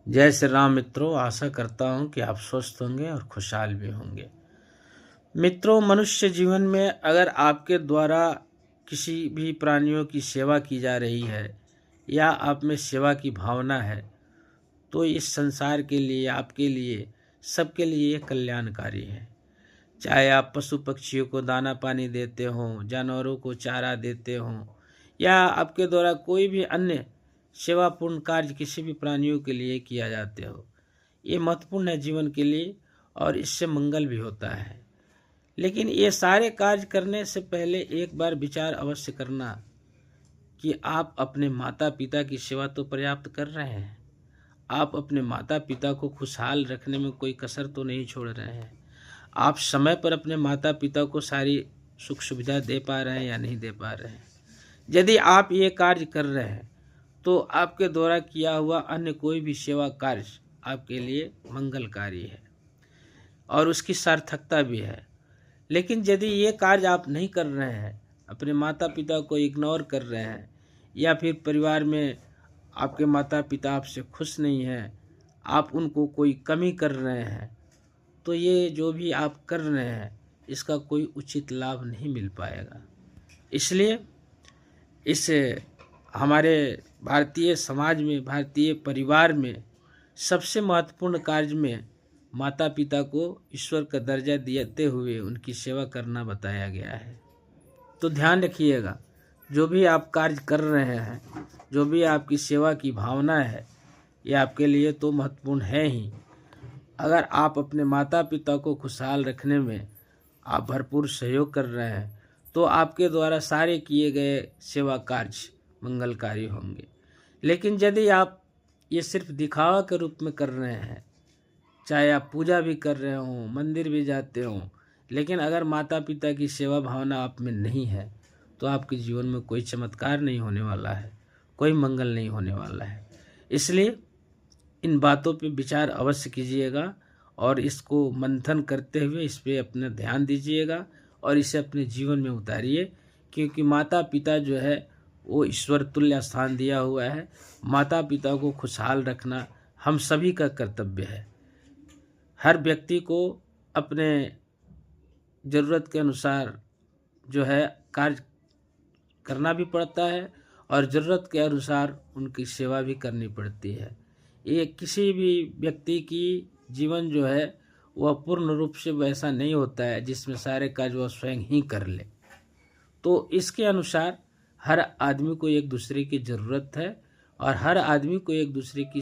जय श्री राम मित्रों, आशा करता हूँ कि आप स्वस्थ होंगे और खुशहाल भी होंगे। मित्रों, मनुष्य जीवन में अगर आपके द्वारा किसी भी प्राणियों की सेवा की जा रही है या आप में सेवा की भावना है तो इस संसार के लिए, आपके लिए, सबके लिए कल्याणकारी है। चाहे आप पशु पक्षियों को दाना पानी देते हों, जानवरों को चारा देते हों या आपके द्वारा कोई भी अन्य सेवापूर्ण कार्य किसी भी प्राणियों के लिए किया जाते हो, ये महत्वपूर्ण है जीवन के लिए और इससे मंगल भी होता है। लेकिन ये सारे कार्य करने से पहले एक बार विचार अवश्य करना कि आप अपने माता पिता की सेवा तो पर्याप्त कर रहे हैं। आप अपने माता पिता को खुशहाल रखने में कोई कसर तो नहीं छोड़ रहे हैं। आप समय पर अपने माता पिता को सारी सुख सुविधा दे पा रहे हैं या नहीं दे पा रहे हैं। यदि आप ये कार्य कर रहे हैं तो आपके द्वारा किया हुआ अन्य कोई भी सेवा कार्य आपके लिए मंगलकारी है और उसकी सार्थकता भी है। लेकिन यदि ये कार्य आप नहीं कर रहे हैं, अपने माता पिता को इग्नोर कर रहे हैं या फिर परिवार में आपके माता पिता आपसे खुश नहीं हैं, आप उनको कोई कमी कर रहे हैं, तो ये जो भी आप कर रहे हैं इसका कोई उचित लाभ नहीं मिल पाएगा। इसलिए इस हमारे भारतीय समाज में, भारतीय परिवार में सबसे महत्वपूर्ण कार्य में माता पिता को ईश्वर का दर्जा देते हुए उनकी सेवा करना बताया गया है। तो ध्यान रखिएगा, जो भी आप कार्य कर रहे हैं, जो भी आपकी सेवा की भावना है, ये आपके लिए तो महत्वपूर्ण है ही। अगर आप अपने माता पिता को खुशहाल रखने में आप भरपूर सहयोग कर रहे हैं तो आपके द्वारा सारे किए गए सेवा कार्य मंगलकारी होंगे। लेकिन यदि आप ये सिर्फ दिखावा के रूप में कर रहे हैं, चाहे आप पूजा भी कर रहे हों, मंदिर भी जाते हों, लेकिन अगर माता पिता की सेवा भावना आप में नहीं है तो आपके जीवन में कोई चमत्कार नहीं होने वाला है, कोई मंगल नहीं होने वाला है। इसलिए इन बातों पे विचार अवश्य कीजिएगा और इसको मंथन करते हुए इस पे अपना ध्यान दीजिएगा और इसे अपने जीवन में उतारिए, क्योंकि माता पिता जो है वो ईश्वर तुल्य स्थान दिया हुआ है। माता पिता को खुशहाल रखना हम सभी का कर्तव्य है। हर व्यक्ति को अपने ज़रूरत के अनुसार जो है कार्य करना भी पड़ता है और ज़रूरत के अनुसार उनकी सेवा भी करनी पड़ती है। ये किसी भी व्यक्ति की जीवन जो है वह पूर्ण रूप से वैसा नहीं होता है जिसमें सारे कार्य वह स्वयं ही कर ले। तो इसके अनुसार हर आदमी को एक दूसरे की ज़रूरत है और हर आदमी को एक दूसरे की